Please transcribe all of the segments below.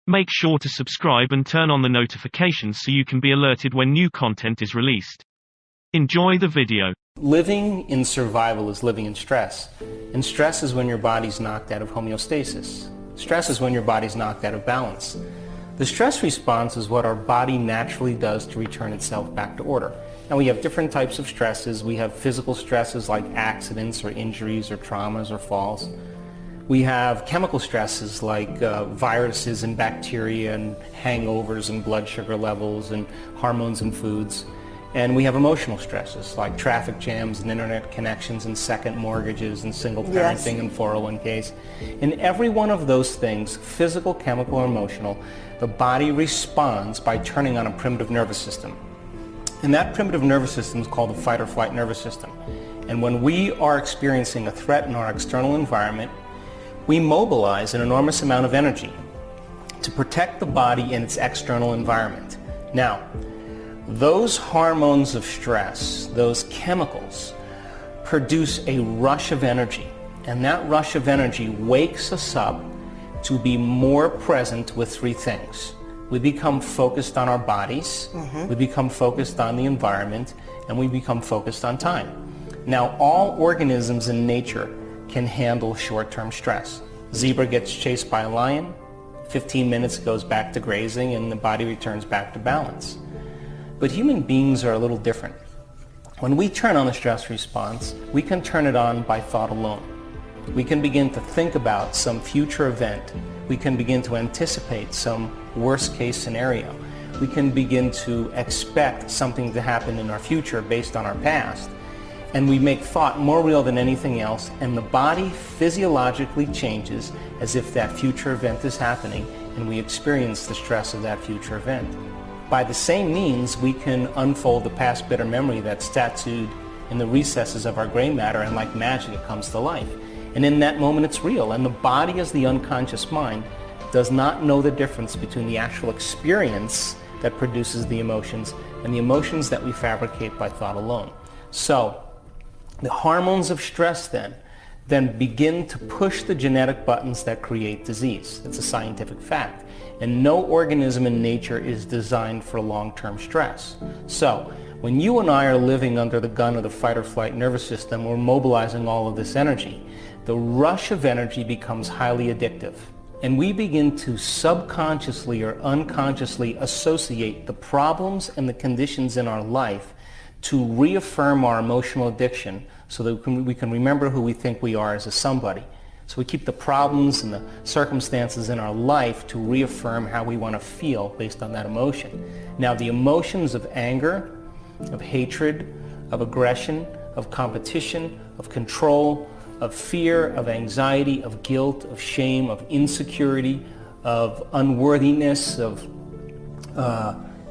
Make sure to subscribe and turn on the notifications so you can be alerted when new content is released. Enjoy the video. Living in survival is living in stress. And stress is when your body's knocked out of homeostasis. Stress is when your body's knocked out of balance. The stress response is what our body naturally does to return itself back to order. Now we have different types of stresses. We have physical stresses like accidents or injuries or traumas or falls. We have chemical stresses like viruses and bacteria and hangovers and blood sugar levels and hormones and foods. And we have emotional stresses like traffic jams and internet connections and second mortgages and single parenting and 401ks. In every one of those things, physical, chemical, or emotional, the body responds by turning on a primitive nervous system. And that primitive nervous system is called the fight or flight nervous system. And when we are experiencing a threat in our external environment, we mobilize an enormous amount of energy to protect the body in its external environment. Now, those hormones of stress, those chemicals, produce a rush of energy. And that rush of energy wakes us up to be more present with three things. We become focused on our bodies, we become focused on the environment, and we become focused on time. Now, all organisms in nature can handle short-term stress. Zebra gets chased by a lion, 15 minutes goes back to grazing, and the body returns back to balance. But human beings are a little different. When we turn on the stress response, we can turn it on by thought alone. We can begin to think about some future event. We can begin to anticipate some worst-case scenario. We can begin to expect something to happen in our future based on our past. And we make thought more real than anything else, and the body physiologically changes as if that future event is happening, and we experience the stress of that future event. By the same means, we can unfold the past bitter memory that's tattooed in the recesses of our gray matter, and like magic, it comes to life. And in that moment, it's real, and the body, as the unconscious mind, does not know the difference between the actual experience that produces the emotions and the emotions that we fabricate by thought alone. So, the hormones of stress then begin to push the genetic buttons that create disease. It's a scientific fact. And no organism in nature is designed for long-term stress. So, when you and I are living under the gun of the fight or flight nervous system, we're mobilizing all of this energy. The rush of energy becomes highly addictive. And we begin to subconsciously or unconsciously associate the problems and the conditions in our life to reaffirm our emotional addiction so that we can remember who we think we are as a somebody. So we keep the problems and the circumstances in our life to reaffirm how we want to feel based on that emotion. Now, the emotions of anger, of hatred, of aggression, of competition, of control, of fear, of anxiety, of guilt, of shame, of insecurity, of unworthiness, of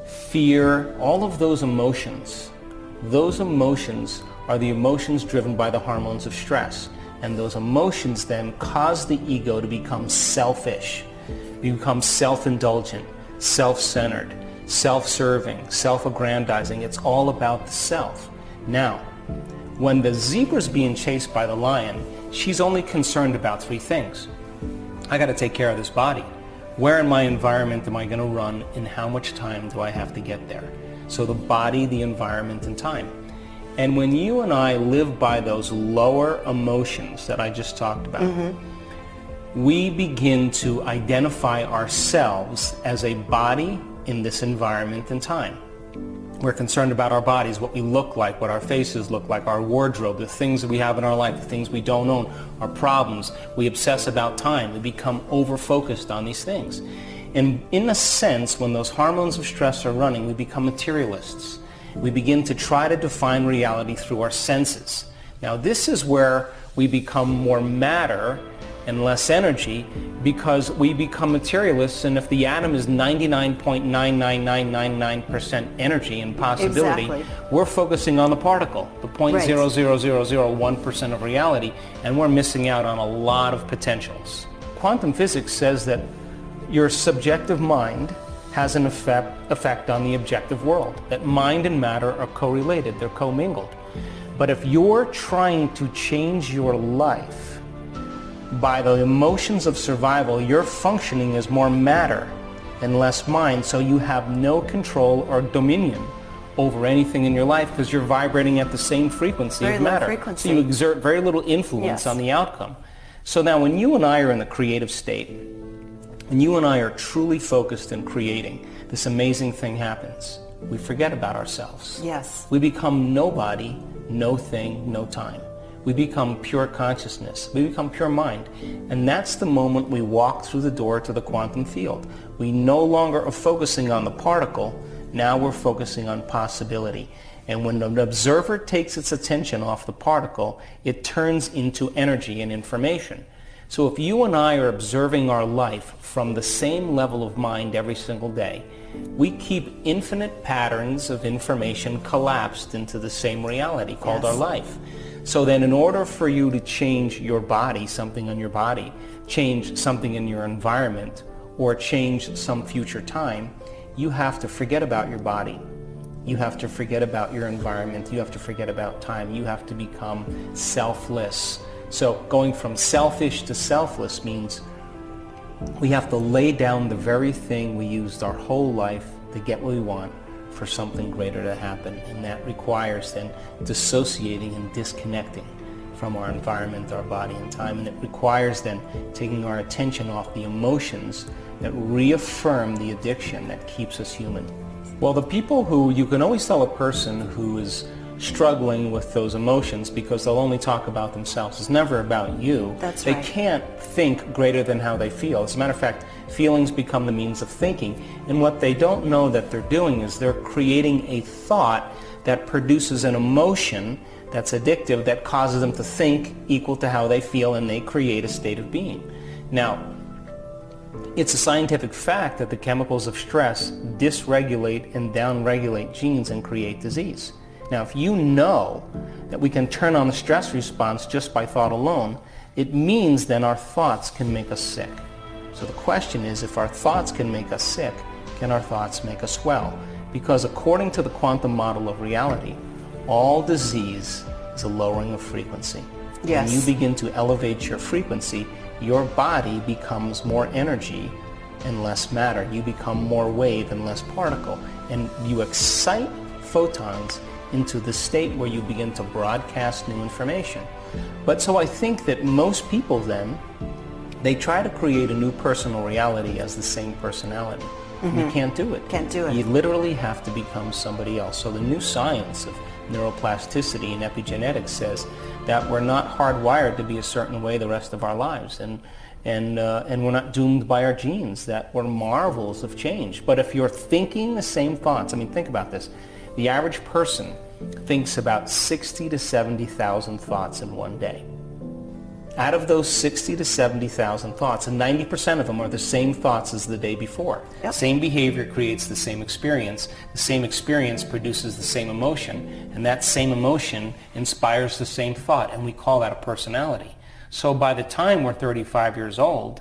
fear, all of those emotions are the emotions driven by the hormones of stress. And those emotions then cause the ego to become selfish, become self-indulgent, self-centered, self-serving, self-aggrandizing. It's all about the self. Now, when the zebra's being chased by the lion, she's only concerned about three things. I got to take care of this body. Where in my environment am I going to run, and how much time do I have to get there? So the body, the environment, and time. And when you and I live by those lower emotions that I just talked about, we begin to identify ourselves as a body in this environment and time. We're concerned about our bodies, what we look like, what our faces look like, our wardrobe, the things that we have in our life, the things we don't own, our problems. We obsess about time. We become over-focused on these things. And in a sense, when those hormones of stress are running, we become materialists. We begin to try to define reality through our senses. Now, this is where we become more matter and less energy, because we become materialists, and if the atom is 99.99999% energy and possibility, we're focusing on the particle, the 0.00001% of reality, and we're missing out on a lot of potentials. Quantum physics says that your subjective mind has an effect on the objective world, that mind and matter are correlated, they're commingled. But if you're trying to change your life by the emotions of survival, you're functioning as more matter and less mind, so you have no control or dominion over anything in your life because you're vibrating at the same frequency Very of low matter. frequency. So you exert very little influence Yes. on the outcome. So now when you and I are in the creative state, and you and I are truly focused in creating, this amazing thing happens. We forget about ourselves. Yes. We become nobody, no thing, no time. We become pure consciousness. We become pure mind. And that's the moment we walk through the door to the quantum field. We no longer are focusing on the particle. Now we're focusing on possibility. And when an observer takes its attention off the particle, it turns into energy and information. So if you and I are observing our life from the same level of mind every single day, we keep infinite patterns of information collapsed into the same reality called our life. So then in order for you to change your body, something on your body, change something in your environment, or change some future time, you have to forget about your body. You have to forget about your environment. You have to forget about time. You have to become selfless. So going from selfish to selfless means we have to lay down the very thing we used our whole life to get what we want for something greater to happen. And that requires then dissociating and disconnecting from our environment, our body, and time. And it requires then taking our attention off the emotions that reaffirm the addiction that keeps us human. Well, the people who, you can always tell a person who is struggling with those emotions because they'll only talk about themselves. It's never about you. That's they right. can't think greater than how they feel. As a matter of fact, feelings become the means of thinking. And what they don't know that they're doing is they're creating a thought that produces an emotion that's addictive that causes them to think equal to how they feel, and they create a state of being. Now, it's a scientific fact that the chemicals of stress dysregulate and downregulate genes and create disease. Now, if you know that we can turn on the stress response just by thought alone, it means then our thoughts can make us sick. So the question is, if our thoughts can make us sick, can our thoughts make us well? Because according to the quantum model of reality, all disease is a lowering of frequency. Yes. When you begin to elevate your frequency, your body becomes more energy and less matter. You become more wave and less particle. And you excite photons into the state where you begin to broadcast new information. But so I think that most people then, they try to create a new personal reality as the same personality. You can't do it. Can't do it. You literally have to become somebody else. So the new science of neuroplasticity and epigenetics says that we're not hardwired to be a certain way the rest of our lives, and we're not doomed by our genes, that we're marvels of change. But if you're thinking the same thoughts, I mean, think about this. The average person thinks about 60 to 70,000 thoughts in one day. Out of those 60 to 70,000 thoughts, and 90% of them are the same thoughts as the day before. Yep. Same behavior creates the same experience. The same experience produces the same emotion, and that same emotion inspires the same thought, and we call that a personality. So by the time we're 35 years old,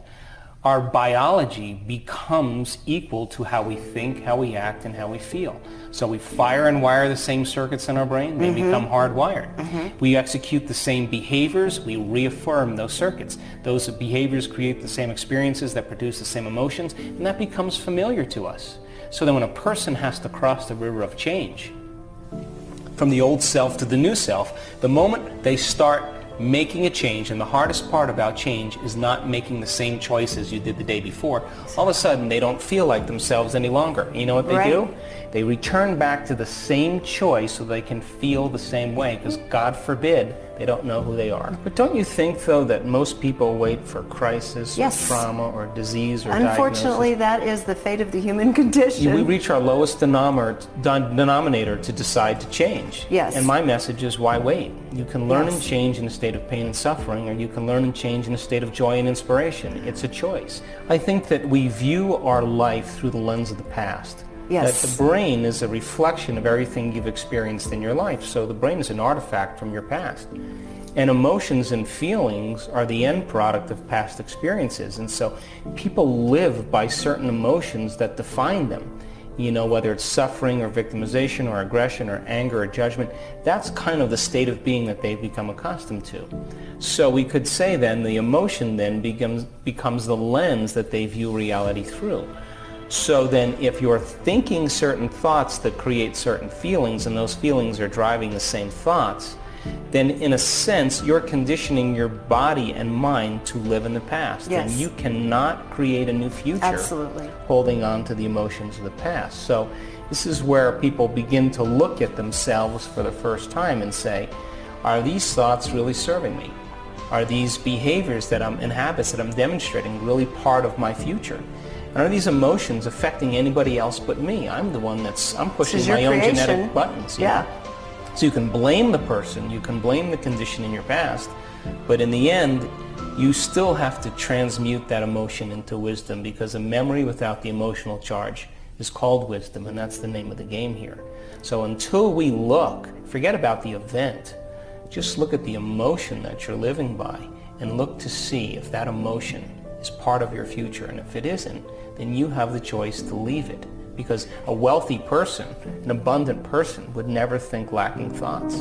our biology becomes equal to how we think, how we act, and how we feel. So we fire and wire the same circuits in our brain. They become hardwired. We execute the same behaviors. We reaffirm those circuits. Those behaviors create the same experiences that produce the same emotions, and that becomes familiar to us. So then when a person has to cross the river of change, from the old self to the new self, the moment they start making a change, and the hardest part about change is not making the same choices you did the day before, all of a sudden they don't feel like themselves any longer. You know what they do? They return back to the same choice so they can feel the same way, because God forbid they don't know who they are. But don't you think, though, that most people wait for crisis or trauma or disease or Unfortunately, diagnosis? that is the fate of the human condition. We reach our lowest denominator to decide to change. Yes. And my message is, why wait? You can learn and change in a state of pain and suffering, or you can learn and change in a state of joy and inspiration. It's a choice. I think that we view our life through the lens of the past. Yes. That the brain is a reflection of everything you've experienced in your life. So the brain is an artifact from your past. And emotions and feelings are the end product of past experiences. And so people live by certain emotions that define them. You know, whether it's suffering or victimization or aggression or anger or judgment, that's kind of the state of being that they've become accustomed to. So we could say then the emotion then becomes the lens that they view reality through. So then if you're thinking certain thoughts that create certain feelings, and those feelings are driving the same thoughts, then in a sense you're conditioning your body and mind to live in the past. Yes. And you cannot create a new future Absolutely. holding on to the emotions of the past. So this is where people begin to look at themselves for the first time and say, are these thoughts really serving me? Are these behaviors and habits that I'm demonstrating really part of my future? And are these emotions affecting anybody else but me? I'm the one I'm pushing my own genetic buttons. Yeah. So you can blame the person, you can blame the condition in your past, but in the end, you still have to transmute that emotion into wisdom, because a memory without the emotional charge is called wisdom, and that's the name of the game here. So until we forget about the event, just look at the emotion that you're living by and look to see if that emotion is part of your future. And if it isn't, then you have the choice to leave it. Because a wealthy person, an abundant person, would never think lacking thoughts.